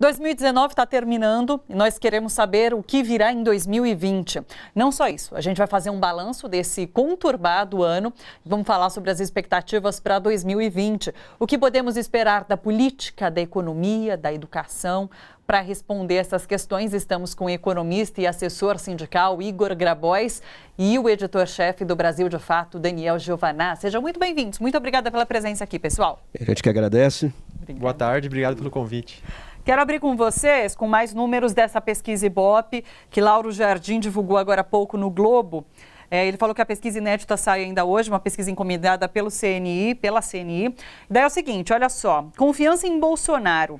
2019 está terminando e nós queremos saber o que virá em 2020. Não só isso, a gente vai fazer um balanço desse conturbado ano e vamos falar sobre as expectativas para 2020. O que podemos esperar da política, da economia, da educação? Para responder essas questões, estamos com o economista e assessor sindical Igor Grabois e o editor-chefe do Brasil de Fato, Daniel Giovanna. Sejam muito bem-vindos. Muito obrigada pela presença aqui, pessoal. A gente que agradece. Obrigado. Boa tarde, obrigado pelo convite. Quero abrir com vocês com mais números dessa pesquisa Ibope, que Lauro Jardim divulgou agora há pouco no Globo. Ele falou que a pesquisa inédita sai ainda hoje, uma pesquisa encomendada pela CNI. Daí é o seguinte, olha só, confiança em Bolsonaro.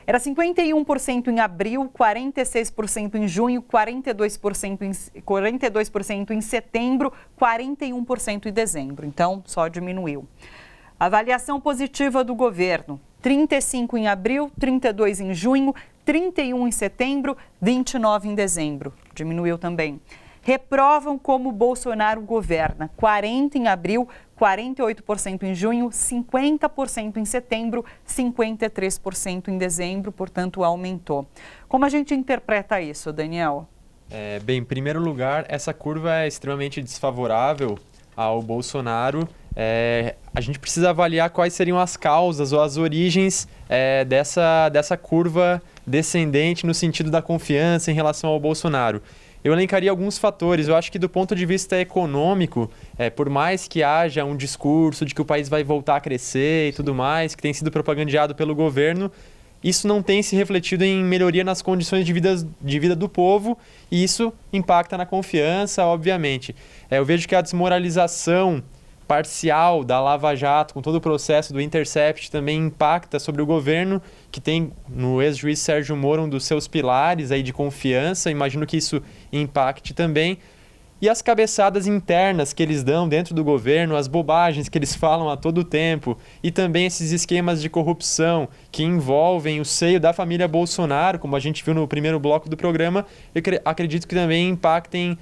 Era 51% em abril, 46% em junho, 42% em setembro, 41% em dezembro. Então, só diminuiu. Avaliação positiva do governo. 35 em abril, 32 em junho, 31 em setembro, 29 em dezembro. Diminuiu também. Reprovam como Bolsonaro governa. 40 em abril, 48% em junho, 50% em setembro, 53% em dezembro, portanto aumentou. Como a gente interpreta isso, Daniel? Bem, em primeiro lugar, essa curva é extremamente desfavorável ao Bolsonaro. A gente precisa avaliar quais seriam as causas ou as origens dessa curva descendente no sentido da confiança em relação ao Bolsonaro. Eu elencaria alguns fatores. Eu acho que do ponto de vista econômico, por mais que haja um discurso de que o país vai voltar a crescer e tudo mais, que tem sido propagandeado pelo governo, isso não tem se refletido em melhoria nas condições de vida do povo e isso impacta na confiança, obviamente. Eu vejo que a desmoralização parcial da Lava Jato, com todo o processo do Intercept, também impacta sobre o governo, que tem no ex-juiz Sérgio Moro um dos seus pilares aí de confiança. Imagino que isso impacte também. E as cabeçadas internas que eles dão dentro do governo, as bobagens que eles falam a todo tempo, e também esses esquemas de corrupção que envolvem o seio da família Bolsonaro, como a gente viu no primeiro bloco do programa, eu acredito que também impactem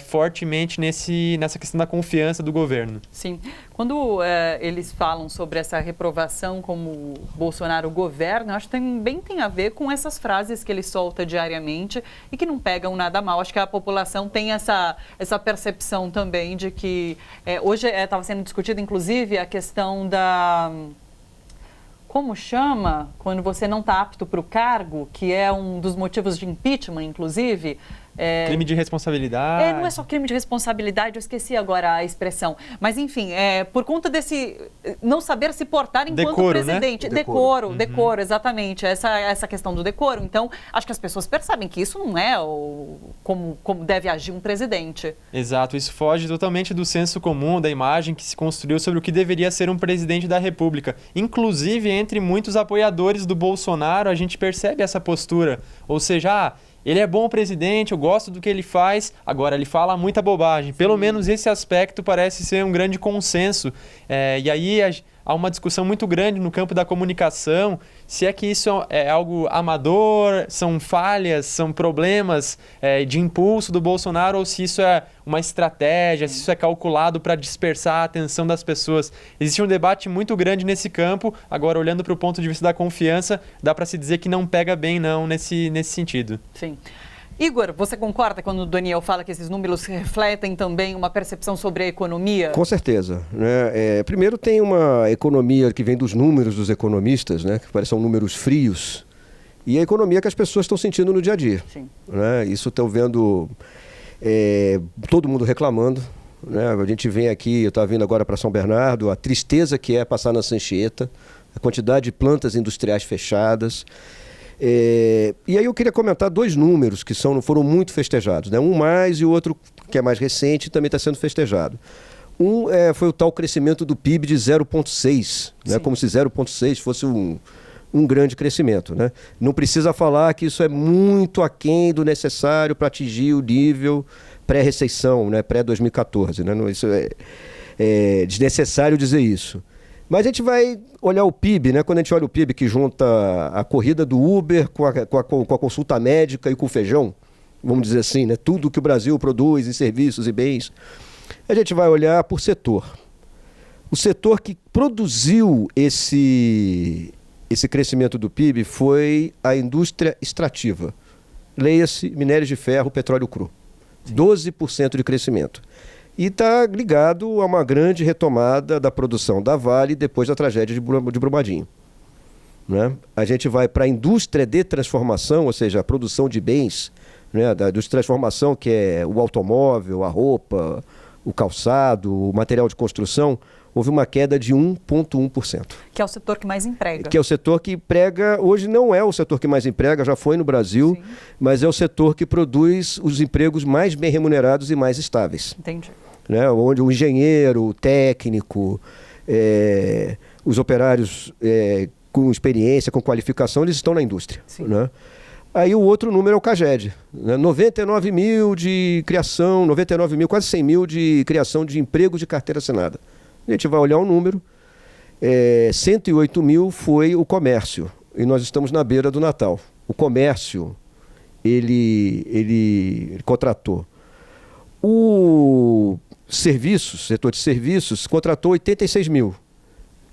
fortemente nessa questão da confiança do governo. Sim. Quando eles falam sobre essa reprovação como Bolsonaro governa, acho que também tem a ver com essas frases que ele solta diariamente e que não pegam nada mal. Acho que a população tem essa percepção também de que hoje estava sendo discutida, inclusive, a questão da... Como chama? Quando você não está apto para o cargo, que é um dos motivos de impeachment, inclusive... Crime de responsabilidade. Não é só crime de responsabilidade, eu esqueci agora a expressão. Mas, enfim, por conta desse não saber se portar enquanto decoro, presidente. Né? Decoro, exatamente. Essa questão do decoro. Então, acho que as pessoas percebem que isso não é como deve agir um presidente. Exato, isso foge totalmente do senso comum, da imagem que se construiu sobre o que deveria ser um presidente da República. Inclusive, entre muitos apoiadores do Bolsonaro, a gente percebe essa postura. Ou seja, ele é bom presidente, eu gosto do que ele faz, agora ele fala muita bobagem. Pelo menos esse aspecto parece ser um grande consenso. E aí há uma discussão muito grande no campo da comunicação, se é que isso é algo amador, são falhas, são problemas de impulso do Bolsonaro, ou se isso é uma estratégia, se isso é calculado para dispersar a atenção das pessoas. Existe um debate muito grande nesse campo. Agora, olhando para o ponto de vista da confiança, dá para se dizer que não pega bem não nesse sentido. Sim. Igor, você concorda quando o Daniel fala que esses números refletem também uma percepção sobre a economia? Com certeza. Né? Primeiro tem uma economia que vem dos números dos economistas, né? Que parecem números frios, e a economia que as pessoas estão sentindo no dia a dia. Sim. Né? Isso estou vendo todo mundo reclamando. Né? A gente vem aqui, eu estava vindo agora para São Bernardo, a tristeza que é passar na Sanchieta, a quantidade de plantas industriais fechadas. E aí eu queria comentar dois números que foram muito festejados, né? Um mais e o outro, que é mais recente, também está sendo festejado. Foi o tal crescimento do PIB de 0,6, né? Como se 0,6 fosse um grande crescimento, né? Não precisa falar que isso é muito aquém do necessário para atingir o nível pré-recessão, né? Pré-2014, né? Isso é desnecessário dizer isso. Mas a gente vai olhar o PIB, né? Quando a gente olha o PIB que junta a corrida do Uber com a consulta médica e com o feijão, vamos dizer assim, né? Tudo que o Brasil produz em serviços e bens, a gente vai olhar por setor. O setor que produziu esse esse crescimento do PIB foi a indústria extrativa. Leia-se minérios de ferro, petróleo cru. 12% de crescimento. E está ligado a uma grande retomada da produção da Vale depois da tragédia de Brumadinho. Né? A gente vai para a indústria de transformação, ou seja, a produção de bens, né? Da indústria de transformação, que é o automóvel, a roupa, o calçado, o material de construção, houve uma queda de 1,1%. Que é o setor que mais emprega. Que é o setor que emprega, hoje não é o setor que mais emprega, já foi no Brasil, sim, mas é o setor que produz os empregos mais bem remunerados e mais estáveis. Entendi. Né? Onde o engenheiro, o técnico, os operários com experiência, com qualificação, eles estão na indústria. Né? Aí o outro número é o CAGED. Né? 99 mil de criação, 99 mil, quase 100 mil de criação de emprego de carteira assinada. A gente vai olhar o número, 108 mil foi o comércio, e nós estamos na beira do Natal. O comércio, ele contratou. O setor de serviços, contratou 86 mil,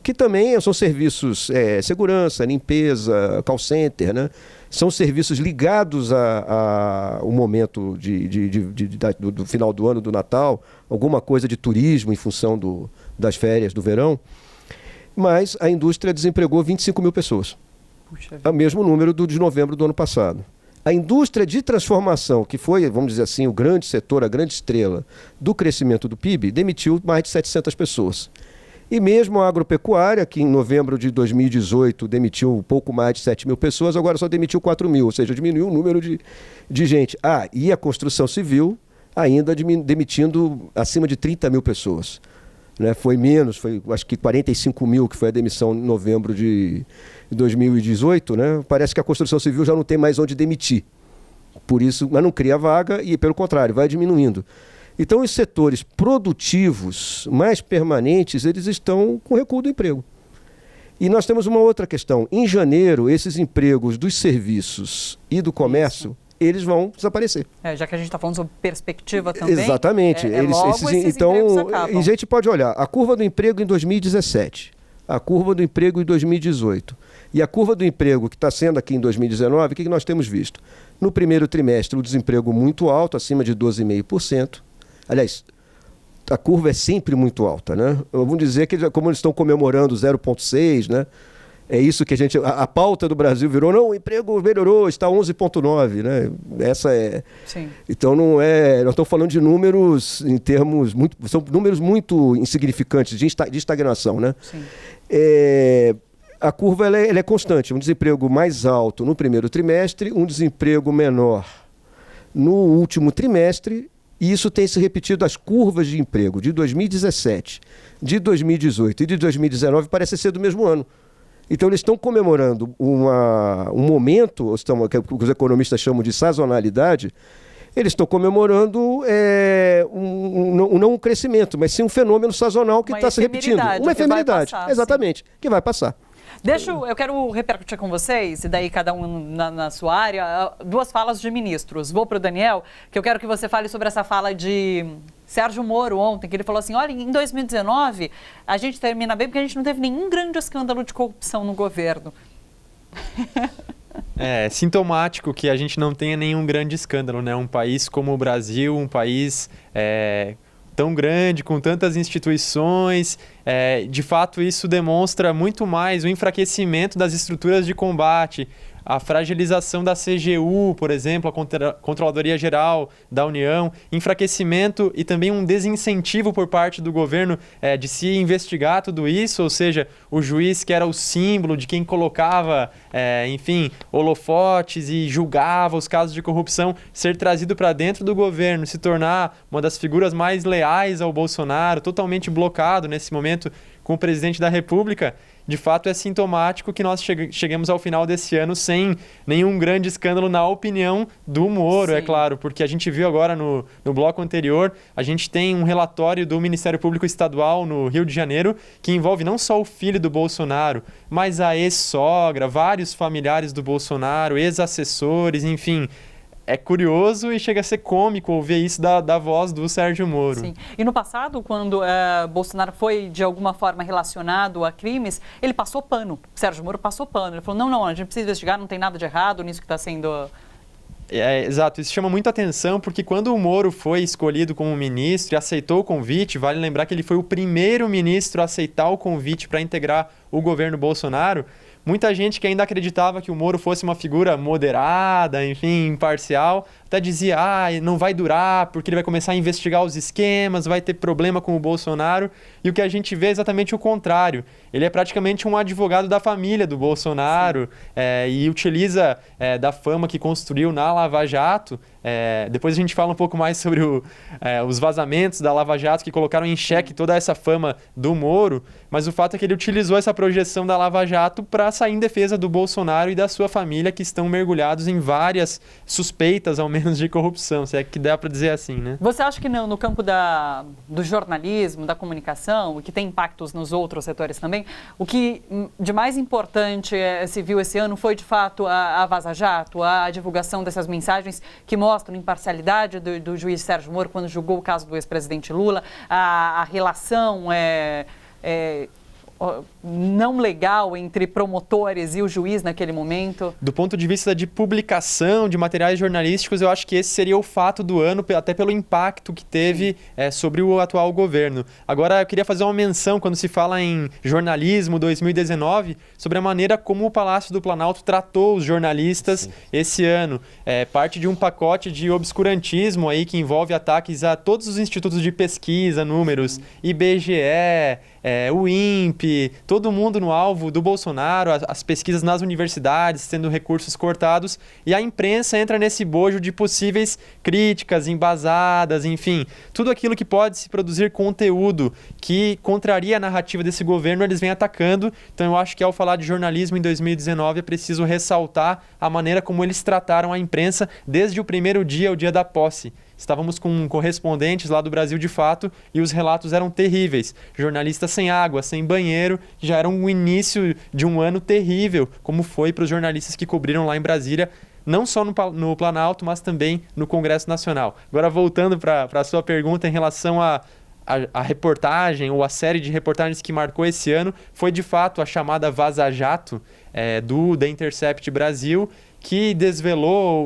que também são serviços, segurança, limpeza, call center, né? São serviços ligados ao momento do final do ano, do Natal, alguma coisa de turismo em função das férias do verão, mas a indústria desempregou 25 mil pessoas. Puxa, é o mesmo número de novembro do ano passado. A indústria de transformação, que foi, vamos dizer assim, o grande setor, a grande estrela do crescimento do PIB, demitiu mais de 700 pessoas. E mesmo a agropecuária, que em novembro de 2018 demitiu um pouco mais de 7 mil pessoas, agora só demitiu 4 mil, ou seja, diminuiu o número de gente. E a construção civil ainda demitindo acima de 30 mil pessoas. Né? Foi menos, foi acho que 45 mil, que foi a demissão em novembro de 2018. Né? Parece que a construção civil já não tem mais onde demitir. Por isso, mas não cria vaga e, pelo contrário, vai diminuindo. Então, os setores produtivos mais permanentes, eles estão com recuo do emprego. E nós temos uma outra questão. Em janeiro, esses empregos dos serviços e do comércio, eles vão desaparecer. Já que a gente está falando sobre perspectiva também. Exatamente. Então, e a gente pode olhar a curva do emprego em 2017, a curva do emprego em 2018 e a curva do emprego que está sendo aqui em 2019, o que nós temos visto? No primeiro trimestre, o desemprego muito alto, acima de 12,5%. Aliás, a curva é sempre muito alta, né? Vamos dizer que, como eles estão comemorando 0,6, né? É isso que a pauta do Brasil virou, não, o emprego melhorou, está 11,9, né? Essa é... Sim. Então, não é... Nós estamos falando de números em termos muito... São números muito insignificantes, de estagnação, né? Sim. A curva ela é constante, um desemprego mais alto no primeiro trimestre, um desemprego menor no último trimestre. E isso tem se repetido, as curvas de emprego de 2017, de 2018 e de 2019 parece ser do mesmo ano. Então eles estão comemorando um momento, que os economistas chamam de sazonalidade, eles estão comemorando não um crescimento, mas sim um fenômeno sazonal que está se repetindo. Uma efemeridade, exatamente, sim, que vai passar. Eu quero repercutir com vocês, e daí cada um na sua área, duas falas de ministros. Vou para o Daniel, que eu quero que você fale sobre essa fala de Sérgio Moro ontem, que ele falou assim, olha, em 2019 a gente termina bem porque a gente não teve nenhum grande escândalo de corrupção no governo. É sintomático que a gente não tenha nenhum grande escândalo, né? Um país como o Brasil, um país tão grande, com tantas instituições, de fato isso demonstra muito mais o enfraquecimento das estruturas de combate, a fragilização da CGU, por exemplo, a Controladoria Geral da União, enfraquecimento e também um desincentivo por parte do governo de se investigar tudo isso, ou seja, o juiz que era o símbolo de quem colocava, holofotes e julgava os casos de corrupção, ser trazido para dentro do governo, se tornar uma das figuras mais leais ao Bolsonaro, totalmente blocado nesse momento com o presidente da República. De fato, é sintomático que nós cheguemos ao final desse ano sem nenhum grande escândalo, na opinião do Moro, sim, é claro, porque a gente viu agora no bloco anterior, a gente tem um relatório do Ministério Público Estadual no Rio de Janeiro que envolve não só o filho do Bolsonaro, mas a ex-sogra, vários familiares do Bolsonaro, ex-assessores, enfim. é curioso e chega a ser cômico ouvir isso da voz do Sérgio Moro. Sim. E no passado, quando Bolsonaro foi de alguma forma relacionado a crimes, ele passou pano. Sérgio Moro passou pano. Ele falou, não, a gente precisa investigar, não tem nada de errado nisso que está sendo... Exato, isso chama muita atenção porque quando o Moro foi escolhido como ministro e aceitou o convite, vale lembrar que ele foi o primeiro ministro a aceitar o convite para integrar o governo Bolsonaro. Muita gente que ainda acreditava que o Moro fosse uma figura moderada, enfim, imparcial, até dizia, não vai durar porque ele vai começar a investigar os esquemas, vai ter problema com o Bolsonaro. E o que a gente vê é exatamente o contrário. Ele é praticamente um advogado da família do Bolsonaro e utiliza da fama que construiu na Lava Jato. Depois a gente fala um pouco mais sobre os vazamentos da Lava Jato que colocaram em xeque toda essa fama do Moro, mas o fato é que ele utilizou essa projeção da Lava Jato para sair em defesa do Bolsonaro e da sua família, que estão mergulhados em várias suspeitas, ao menos, de corrupção, se é que dá para dizer assim, né? Você acha que no campo do jornalismo, da comunicação, que tem impactos nos outros setores também, o que de mais importante se viu esse ano foi, de fato, a Vaza Jato, a divulgação dessas mensagens que mostram imparcialidade do juiz Sérgio Moro quando julgou o caso do ex-presidente Lula, a relação não legal entre promotores e o juiz naquele momento? Do ponto de vista de publicação de materiais jornalísticos, eu acho que esse seria o fato do ano, até pelo impacto que teve sobre o atual governo. Agora, eu queria fazer uma menção, quando se fala em jornalismo 2019, sobre a maneira como o Palácio do Planalto tratou os jornalistas esse ano. Parte de um pacote de obscurantismo aí que envolve ataques a todos os institutos de pesquisa, números, IBGE, o INPE, todo mundo no alvo do Bolsonaro, as pesquisas nas universidades, tendo recursos cortados, e a imprensa entra nesse bojo de possíveis críticas embasadas, enfim, tudo aquilo que pode se produzir conteúdo que contraria a narrativa desse governo, eles vêm atacando. Então eu acho que ao falar de jornalismo em 2019 é preciso ressaltar a maneira como eles trataram a imprensa desde o primeiro dia, o dia da posse. Estávamos com correspondentes lá do Brasil de Fato e os relatos eram terríveis. Jornalistas sem água, sem banheiro, que já era um início de um ano terrível, como foi para os jornalistas que cobriram lá em Brasília, não só no Planalto, mas também no Congresso Nacional. Agora, voltando para a sua pergunta em relação a reportagem ou a série de reportagens que marcou esse ano, foi de fato a chamada Vaza Jato do The Intercept Brasil, que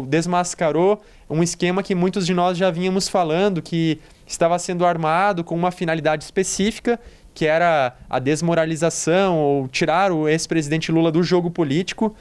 desmascarou um esquema que muitos de nós já vínhamos falando, que estava sendo armado com uma finalidade específica, que era a desmoralização ou tirar o ex-presidente Lula do jogo político,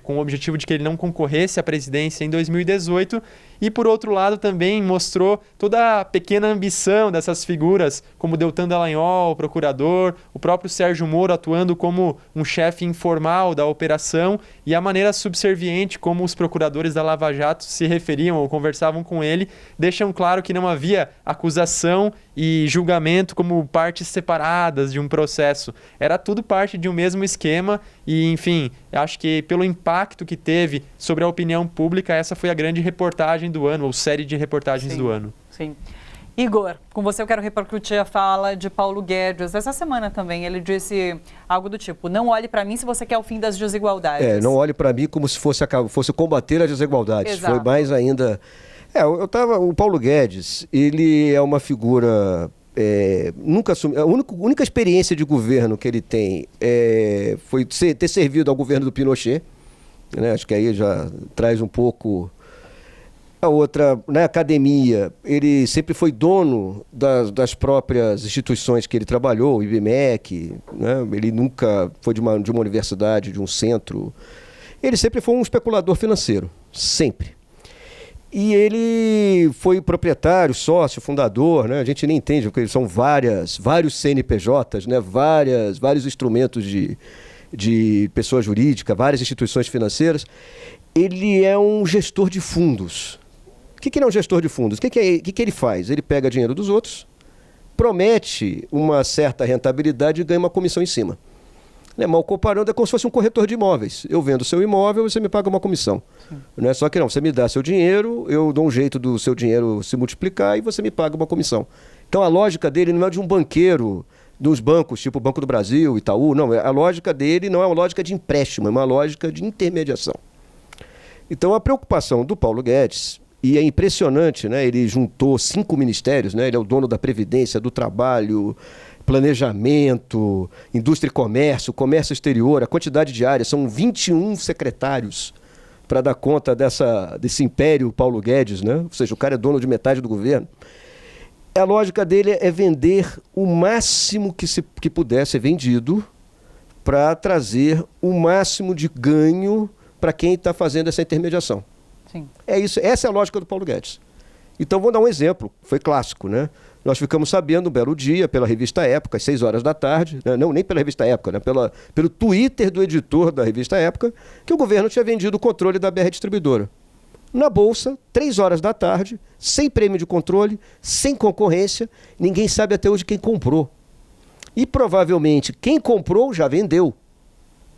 com o objetivo de que ele não concorresse à presidência em 2018. E, por outro lado, também mostrou toda a pequena ambição dessas figuras, como Deltan Dallagnol, o procurador, o próprio Sérgio Moro atuando como um chefe informal da operação, e a maneira subserviente como os procuradores da Lava Jato se referiam ou conversavam com ele, deixam claro que não havia acusação e julgamento como partes separadas de um processo. Era tudo parte de um mesmo esquema e, enfim, acho que pelo impacto que teve sobre a opinião pública, essa foi a grande reportagem do ano, ou série de reportagens do ano. Sim. Igor, com você eu quero repercutir a fala de Paulo Guedes. Essa semana também ele disse algo do tipo, não olhe para mim se você quer o fim das desigualdades. Não olhe para mim como se fosse combater as desigualdades. Exato. Foi mais ainda... o Paulo Guedes, ele é uma figura... nunca assumiu, a única experiência de governo que ele tem foi ter servido ao governo do Pinochet, né? Acho que aí já traz um pouco... A outra, na academia, ele sempre foi dono das próprias instituições que ele trabalhou, o IBMEC, né? Ele nunca foi de uma universidade, de um centro. Ele sempre foi um especulador financeiro, sempre. E ele foi proprietário, sócio, fundador, né? A gente nem entende, porque são vários CNPJs, né? Vários instrumentos de pessoa jurídica, várias instituições financeiras. Ele é um gestor de fundos. O que ele é um gestor de fundos? O que ele faz? Ele pega dinheiro dos outros, promete uma certa rentabilidade e ganha uma comissão em cima. Mal comparando, é como se fosse um corretor de imóveis. Eu vendo seu imóvel, você me paga uma comissão. Não é só que não, você me dá seu dinheiro, eu dou um jeito do seu dinheiro se multiplicar e você me paga uma comissão. Então a lógica dele não é de um banqueiro, dos bancos, tipo o Banco do Brasil, Itaú, não. A lógica dele não é uma lógica de empréstimo, é uma lógica de intermediação. Então, a preocupação do Paulo Guedes, e é impressionante, né? Ele juntou 5 ministérios, né? Ele é o dono da Previdência, do Trabalho, Planejamento, Indústria e Comércio, Comércio Exterior, a quantidade de áreas, são 21 secretários para dar conta desse império Paulo Guedes, né? Ou seja, o cara é dono de metade do governo. A lógica dele é vender o máximo que puder ser vendido para trazer o máximo de ganho para quem está fazendo essa intermediação. Sim. É isso, essa é a lógica do Paulo Guedes. Então, vou dar um exemplo, foi clássico, né? Nós ficamos sabendo um belo dia, pela revista Época, às 6 horas da tarde, né? Não, nem pela revista Época, né? Pelo Twitter do editor da revista Época, que o governo tinha vendido o controle da BR Distribuidora. Na Bolsa, 3 horas da tarde, sem prêmio de controle, sem concorrência, ninguém sabe até hoje quem comprou. E provavelmente quem comprou já vendeu.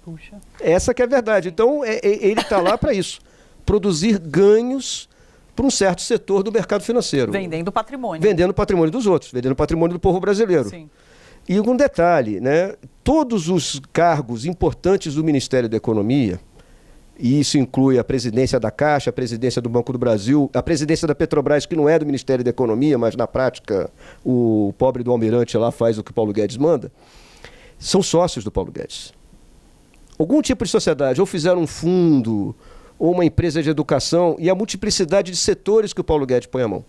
Puxa. Essa que é a verdade. Então, ele está lá para isso, produzir ganhos para um certo setor do mercado financeiro. Vendendo patrimônio. Vendendo o patrimônio dos outros, vendendo o patrimônio do povo brasileiro. Sim. E um detalhe, né? Todos os cargos importantes do Ministério da Economia, e isso inclui a presidência da Caixa, a presidência do Banco do Brasil, a presidência da Petrobras, que não é do Ministério da Economia, mas na prática o pobre do almirante lá faz o que o Paulo Guedes manda, são sócios do Paulo Guedes. Algum tipo de sociedade, ou fizeram um fundo, ou uma empresa de educação, e a multiplicidade de setores que o Paulo Guedes põe a mão.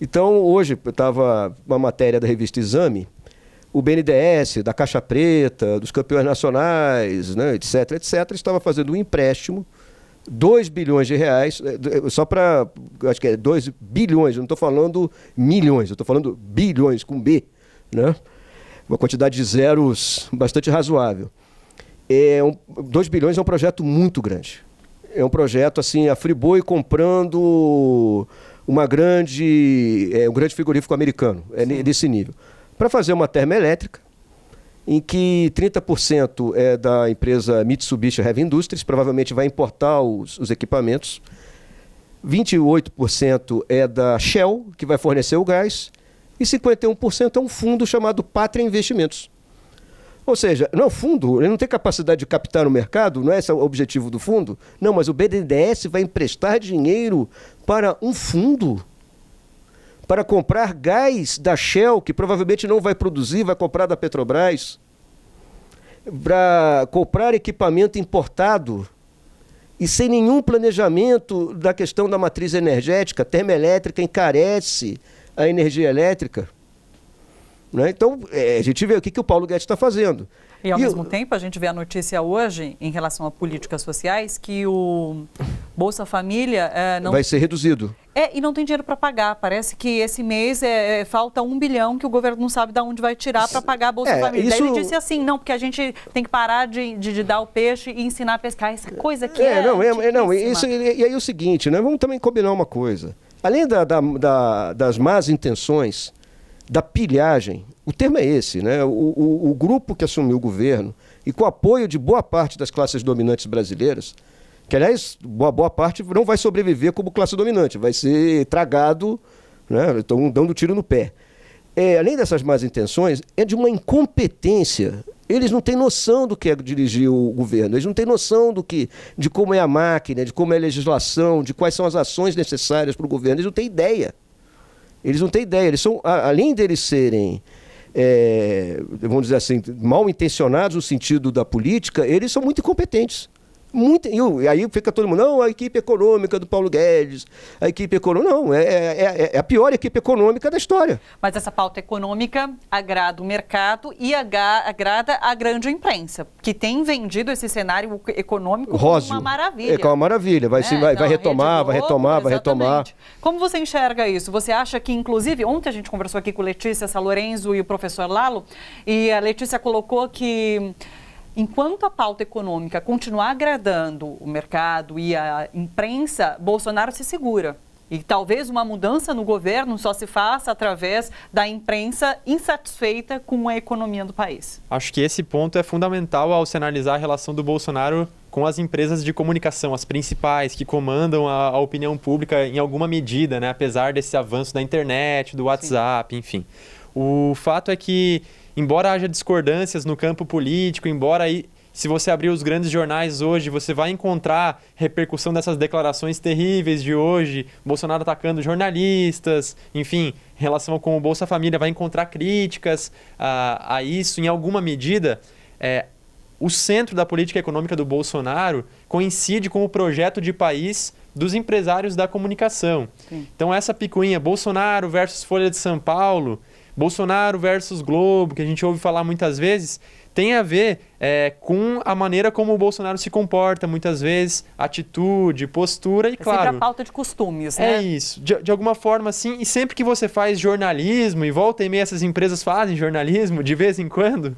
Então, hoje, estava uma matéria da revista Exame, o BNDES, da Caixa Preta, dos campeões nacionais, né, etc., estava fazendo um empréstimo, 2 bilhões de reais, só para, acho que é 2 bilhões, eu não estou falando milhões, eu estou falando bilhões, com B, né? Uma quantidade de zeros bastante razoável. 2 bilhões é um projeto muito grande. É um projeto, assim, a Friboi comprando um grande frigorífico americano, desse nível. Para fazer uma termoelétrica, em que 30% é da empresa Mitsubishi Heavy Industries, provavelmente vai importar os equipamentos, 28% é da Shell, que vai fornecer o gás, e 51% é um fundo chamado Pátria Investimentos. Ou seja, não, o fundo ele não tem capacidade de captar no mercado, não é esse o objetivo do fundo? Não, mas o BNDES vai emprestar dinheiro para um fundo para comprar gás da Shell, que provavelmente não vai produzir, vai comprar da Petrobras, para comprar equipamento importado e sem nenhum planejamento da questão da matriz energética. Termoelétrica encarece a energia elétrica. Né? Então, a gente vê o que o Paulo Guedes está fazendo. E, ao mesmo tempo, a gente vê a notícia hoje, em relação a políticas sociais, que o Bolsa Família não vai ser reduzido. E não tem dinheiro para pagar. Parece que esse mês falta 1 bilhão que o governo não sabe de onde vai tirar para pagar a Bolsa Família. Daí ele disse assim, não, porque a gente tem que parar de dar o peixe e ensinar a pescar. Essa coisa que isso, e aí é o seguinte, né? Vamos também combinar uma coisa. Além das más intenções, da pilhagem, o termo é esse, né? O grupo que assumiu o governo, e com o apoio de boa parte das classes dominantes brasileiras, que, aliás, boa parte não vai sobreviver como classe dominante, vai ser tragado, né? Estão dando tiro no pé. Além dessas más intenções, é de uma incompetência. Eles não têm noção do que é dirigir o governo, eles não têm noção de como é a máquina, de como é a legislação, de quais são as ações necessárias para o governo, eles não têm ideia. Eles não têm ideia, eles são, além deles serem, vamos dizer assim, mal intencionados no sentido da política, eles são muito incompetentes. E aí fica todo mundo, não, a equipe econômica do Paulo Guedes, a equipe econômica, não, é a pior equipe econômica da história. Mas essa pauta econômica agrada o mercado e agrada a grande imprensa, que tem vendido esse cenário econômico como uma maravilha. Como uma maravilha, vai retomar. Como você enxerga isso? Você acha que, inclusive, ontem a gente conversou aqui com Letícia Salorenzo e o professor Lalo, e a Letícia colocou que enquanto a pauta econômica continuar agradando o mercado e a imprensa, Bolsonaro se segura. E talvez uma mudança no governo só se faça através da imprensa insatisfeita com a economia do país. Acho que esse ponto é fundamental ao se analisar a relação do Bolsonaro com as empresas de comunicação, as principais, que comandam a opinião pública em alguma medida, né? Apesar desse avanço da internet, do WhatsApp, enfim. O fato é que, embora haja discordâncias no campo político, embora Se você abrir os grandes jornais hoje, você vai encontrar repercussão dessas declarações terríveis de hoje, Bolsonaro atacando jornalistas, enfim, em relação com o Bolsa Família, vai encontrar críticas a isso. Em alguma medida, o centro da política econômica do Bolsonaro coincide com o projeto de país dos empresários da comunicação. Sim. Então, essa picuinha, Bolsonaro versus Folha de São Paulo, Bolsonaro versus Globo, que a gente ouve falar muitas vezes, tem a ver com a maneira como o Bolsonaro se comporta, muitas vezes, atitude, postura e, claro... sempre a pauta de costumes, né? É isso. De alguma forma, sim. E sempre que você faz jornalismo, e volta e meia essas empresas fazem jornalismo, de vez em quando,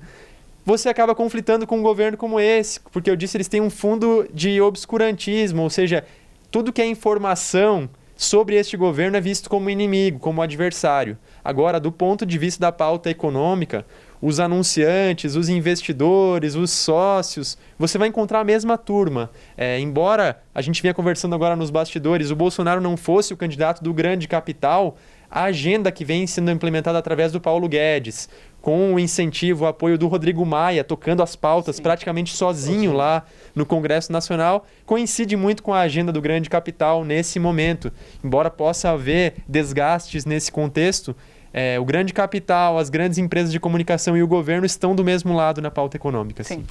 você acaba conflitando com um governo como esse. Porque eu disse, eles têm um fundo de obscurantismo, ou seja, tudo que é informação sobre este governo é visto como inimigo, como adversário. Agora, do ponto de vista da pauta econômica, os anunciantes, os investidores, os sócios, você vai encontrar a mesma turma. Embora a gente venha conversando agora nos bastidores, o Bolsonaro não fosse o candidato do grande capital, a agenda que vem sendo implementada através do Paulo Guedes, com o incentivo, o apoio do Rodrigo Maia, tocando as pautas praticamente sozinho lá no Congresso Nacional, coincide muito com a agenda do grande capital nesse momento. Embora possa haver desgastes nesse contexto, o grande capital, as grandes empresas de comunicação e o governo estão do mesmo lado na pauta econômica. Sim.